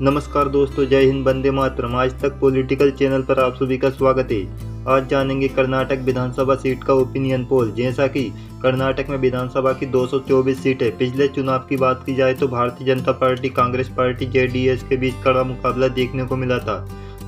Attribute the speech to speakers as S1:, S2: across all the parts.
S1: नमस्कार दोस्तों, जय हिंद, वंदे मातरम। आज तक पॉलिटिकल चैनल पर आप सभी का स्वागत है। आज जानेंगे कर्नाटक विधानसभा सीट का ओपिनियन पोल। जैसा कि कर्नाटक में विधानसभा की 224 सीटें। पिछले चुनाव की बात की जाए तो Bharatiya Janata party, Congress party, JDS के बीच कड़ा मुकाबला देखने को मिला था।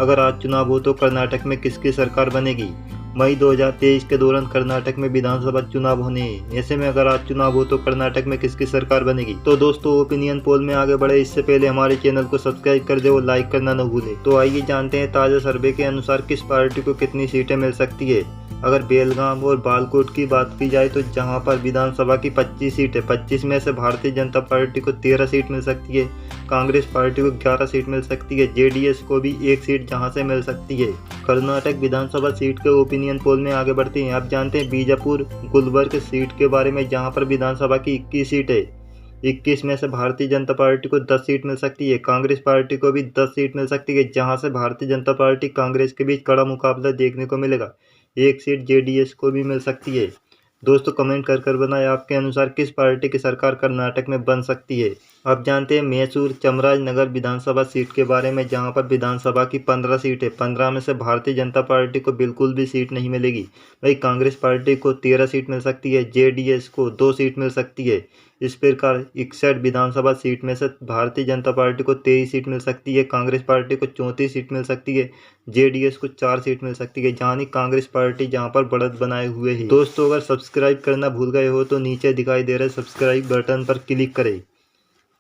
S1: अगर आज चुनाव हो तो कर्नाटक में किसकी सरकार बनेगी? मई 2023 के दौरान कर्नाटक में विधानसभा चुनाव होने हैं। ऐसे में अगर आज चुनाव हो तो कर्नाटक में किसकी सरकार बनेगी? तो दोस्तों, ओपिनियन पोल में आगे बढ़े इससे पहले हमारे चैनल को सब्सक्राइब कर दे और लाइक करना न भूले। तो आइए जानते हैं ताज़ा सर्वे के अनुसार किस पार्टी को कितनी सीटें मिल सकती है। अगर बेलगाम और बालकोट की बात की जाए तो जहां पर विधानसभा की 25 सीटें, 25 में से भारतीय जनता पार्टी को 13 सीट मिल सकती है, कांग्रेस पार्टी को 11 सीट मिल सकती है, जेडीएस को भी 1 सीट जहां से मिल सकती है। कर्नाटक विधानसभा सीट के ओपिनियन पोल में आगे बढ़ते हैं। आप जानते हैं बीजापुर गुलबर्ग सीट के बारे में, जहां पर विधानसभा की 21 सीटें, 21 में से भारतीय जनता पार्टी को 10 सीट मिल सकती है, कांग्रेस पार्टी को भी 10 सीट मिल सकती है, जहां से भारतीय जनता पार्टी कांग्रेस के बीच कड़ा मुकाबला देखने को मिलेगा। 1 सीट जेडीएस को भी मिल सकती है। दोस्तों, कमेंट कर बनाए आपके अनुसार किस पार्टी की सरकार कर्नाटक में बन सकती है। आप जानते हैं मैसूर चामराजनगर विधानसभा सीट के बारे में, जहां पर विधानसभा की 15 सीटें, 15 में से भारतीय जनता पार्टी को बिल्कुल भी सीट नहीं मिलेगी। वही कांग्रेस पार्टी को 13 सीट मिल सकती है, जेडीएस को 2 सीट मिल सकती है। इस प्रकार 61 विधानसभा सीट में से भारतीय जनता पार्टी को 23 सीट मिल सकती है, कांग्रेस पार्टी को 34 सीट मिल सकती है, जेडीएस को 4 सीट मिल सकती है। जहां कांग्रेस पार्टी जहां पर बढ़त बनाए हुए है। दोस्तों, अगर सब्सक्राइब करना भूल गए हो तो नीचे दिखाई दे रहे सब्सक्राइब बटन पर क्लिक करें।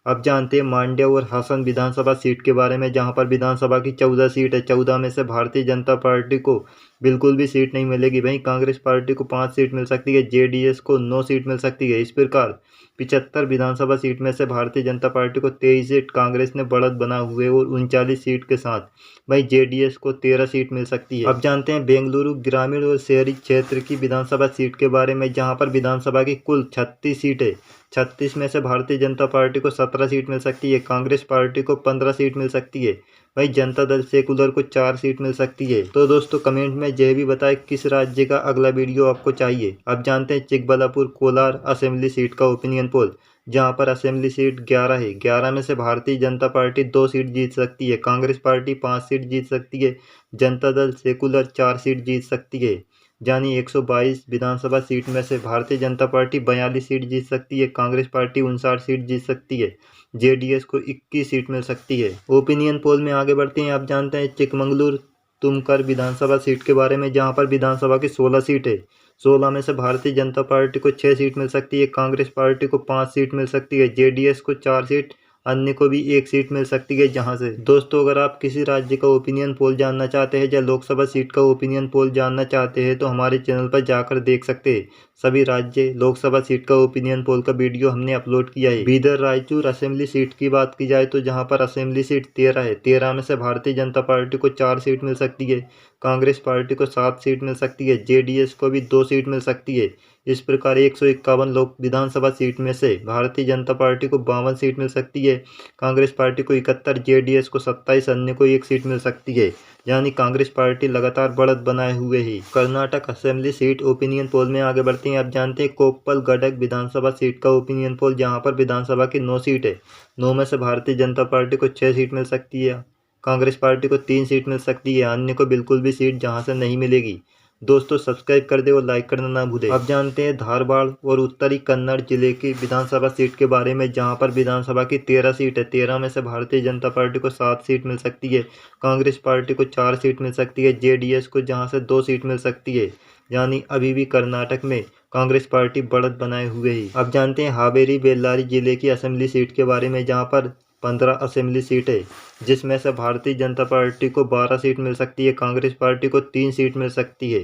S1: अब जानते हैं मांड्या और हासन विधानसभा सीट के बारे में, जहां पर विधानसभा की 14 सीट है, 14 में से भारतीय जनता पार्टी को बिल्कुल भी सीट नहीं मिलेगी। वहीं कांग्रेस पार्टी को 5 सीट मिल सकती है, जेडीएस को 9 सीट मिल सकती है। इस प्रकार 75 विधानसभा सीट में से भारतीय जनता पार्टी को 23 सीट कांग्रेस ने बढ़त बना हुए और 39 सीट के साथ वहीं जेडीएस को 13 सीट मिल सकती है। अब जानते हैं बेंगलुरु ग्रामीण और शहरी क्षेत्र की विधानसभा सीट के बारे में, जहां पर विधानसभा की कुल 36 सीटें, 36 में से भारतीय जनता पार्टी को 17 सीट मिल सकती है, कांग्रेस पार्टी को 15 सीट मिल सकती है, वहीं जनता दल सेकुलर को 4 सीट मिल सकती है। तो दोस्तों, कमेंट में यह भी बताएं किस राज्य का अगला वीडियो आपको चाहिए। अब जानते हैं चिकबल्लापुर कोलार असेंबली सीट का ओपिनियन पोल, जहां पर असेंबली सीट 11 है, 11 में से भारतीय जनता पार्टी 2 सीट जीत सकती है, कांग्रेस पार्टी 5 सीट जीत सकती है, जनता दल सेकुलर 4 सीट जीत सकती है। यानी 122 विधानसभा सीट में से भारतीय जनता पार्टी 42 सीट जीत सकती है, कांग्रेस पार्टी 59 सीट जीत सकती है, जेडीएस को 21 सीट मिल सकती है। ओपिनियन पोल में आगे बढ़ते हैं। आप जानते हैं चिकमंगलुरु तुमकर विधानसभा सीट के बारे में, जहां पर विधानसभा की 16 सीट है, 16 में से भारतीय जनता पार्टी को 6 सीट मिल सकती है, कांग्रेस पार्टी को 5 सीट मिल सकती है, जेडीएस को 4 सीट, अन्य को भी 1 सीट मिल सकती है। जहां से दोस्तों, अगर आप किसी राज्य का ओपिनियन पोल जानना चाहते हैं या लोकसभा सीट का ओपिनियन पोल जानना चाहते हैं तो हमारे चैनल पर जाकर देख सकते हैं। सभी राज्य लोकसभा सीट का ओपिनियन पोल का वीडियो हमने अपलोड किया है। बीदर रायचूर असेंबली सीट की बात की जाए तो जहां पर असेंबली सीट 13 है, 13 में से भारतीय जनता पार्टी को 4 सीट मिल सकती है, कांग्रेस पार्टी को 7 सीट मिल सकती है, जेडीएस को भी 2 सीट मिल सकती है। इस प्रकार 151 लोक विधानसभा सीट में से भारतीय जनता पार्टी को 52 सीट मिल सकती है, कांग्रेस पार्टी को 71, जेडीएस को 27, अन्य को 1 सीट मिल सकती है। यानी कांग्रेस पार्टी लगातार बढ़त बनाए हुए है। Karnataka assembly seat opinion poll में आगे बढ़ते हैं। आप जानते हैं कोप्पल गडक विधानसभा सीट का ओपिनियन पोल, जहां पर विधानसभा की 9 सीट है, 9 में से भारतीय जनता पार्टी को 6 सीट मिल सकती है, कांग्रेस पार्टी को 3 सीट मिल सकती है, अन्य को बिल्कुल भी सीट जहां से नहीं मिलेगी। दोस्तों, सब्सक्राइब कर दे और लाइक करना ना भूलें। अब जानते हैं धारवाड़ और उत्तरी कन्नड़ जिले की विधानसभा सीट के बारे में, जहां पर विधानसभा की 13 सीट है, 13 में से भारतीय जनता पार्टी को 7 सीट मिल सकती है, कांग्रेस पार्टी को 4 सीट मिल सकती है, जेडीएस को जहां से 2 सीट मिल सकती है। यानी अभी भी कर्नाटक में कांग्रेस पार्टी बढ़त बनाए हुए है। अब जानते हैं हावेरी बेल्लारी जिले की असेंबली सीट के बारे में, जहाँ पर 15 असेंबली सीट है, जिसमें से भारतीय जनता पार्टी को 12 सीट मिल सकती है, कांग्रेस पार्टी को 3 सीट मिल सकती है।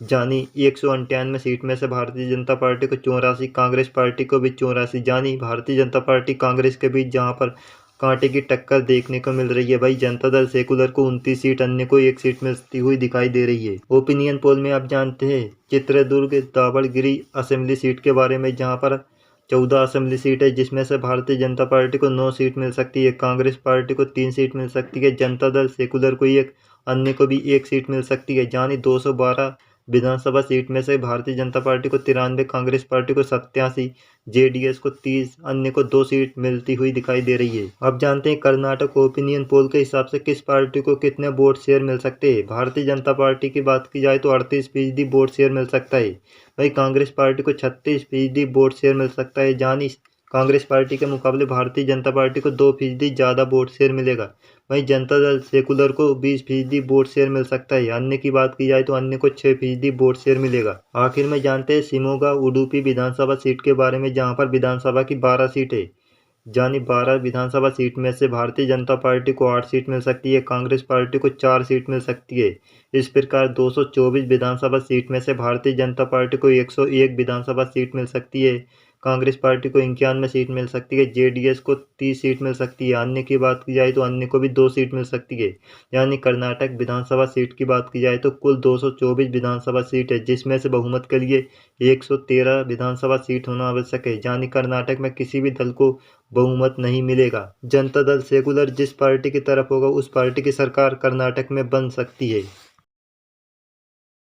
S1: यानी 198 सीट में से भारतीय जनता पार्टी को 84, कांग्रेस पार्टी को भी 84। यानी भारतीय जनता पार्टी कांग्रेस के बीच जहां पर कांटे की टक्कर देखने को मिल रही है। भाई जनता दल सेकुलर को 29 सीट, अन्य को 1 सीट मिलती हुई दिखाई दे रही है। ओपिनियन पोल में आप जानते हैं चित्रदुर्ग दावणगिरी असेंबली सीट के बारे में, जहां पर 14 असेंबली सीट है, जिसमें से भारतीय जनता पार्टी को 9 सीट मिल सकती है, कांग्रेस पार्टी को 3 सीट मिल सकती है, जनता दल सेकुलर को 1, अन्य को भी 1 सीट मिल सकती है। यानी 212 विधानसभा सीट में से भारतीय जनता पार्टी को 93, कांग्रेस पार्टी को 87, जेडीएस को 30, अन्य को 2 सीट मिलती हुई दिखाई दे रही है। अब जानते हैं कर्नाटक ओपिनियन पोल के हिसाब से किस पार्टी को कितने वोट शेयर मिल सकते हैं। भारतीय जनता पार्टी की बात की जाए तो 38% वोट शेयर मिल सकता है। वही कांग्रेस पार्टी को 36% वोट शेयर मिल सकता है, यानी कांग्रेस पार्टी के मुकाबले भारतीय जनता पार्टी को 2% ज़्यादा वोट शेयर मिलेगा। वहीं जनता दल सेकुलर को 20% वोट शेयर मिल सकता है। अन्य की बात की जाए तो अन्य को 6% वोट शेयर मिलेगा। आखिर में जानते हैं शिमोगा उडुपी विधानसभा सीट के बारे में, जहां पर विधानसभा की 12 सीट है। यानी 12 विधानसभा सीट में से भारतीय जनता पार्टी को 8 सीट मिल सकती है, कांग्रेस पार्टी को 4 सीट मिल सकती है। इस प्रकार 224 विधानसभा सीट में से भारतीय जनता पार्टी को 101 विधानसभा सीट मिल सकती है, कांग्रेस पार्टी को 91 सीट मिल सकती है, जेडीएस को 30 सीट मिल सकती है। अन्य की बात की जाए तो अन्य को भी 2 सीट मिल सकती है। यानी कर्नाटक विधानसभा सीट की बात की जाए तो कुल 224 विधानसभा सीट है, जिसमें से बहुमत के लिए 113 विधानसभा सीट होना आवश्यक है। यानी कर्नाटक में किसी भी दल को बहुमत नहीं मिलेगा। जनता दल सेकुलर जिस पार्टी की तरफ होगा उस पार्टी की सरकार कर्नाटक में बन सकती है।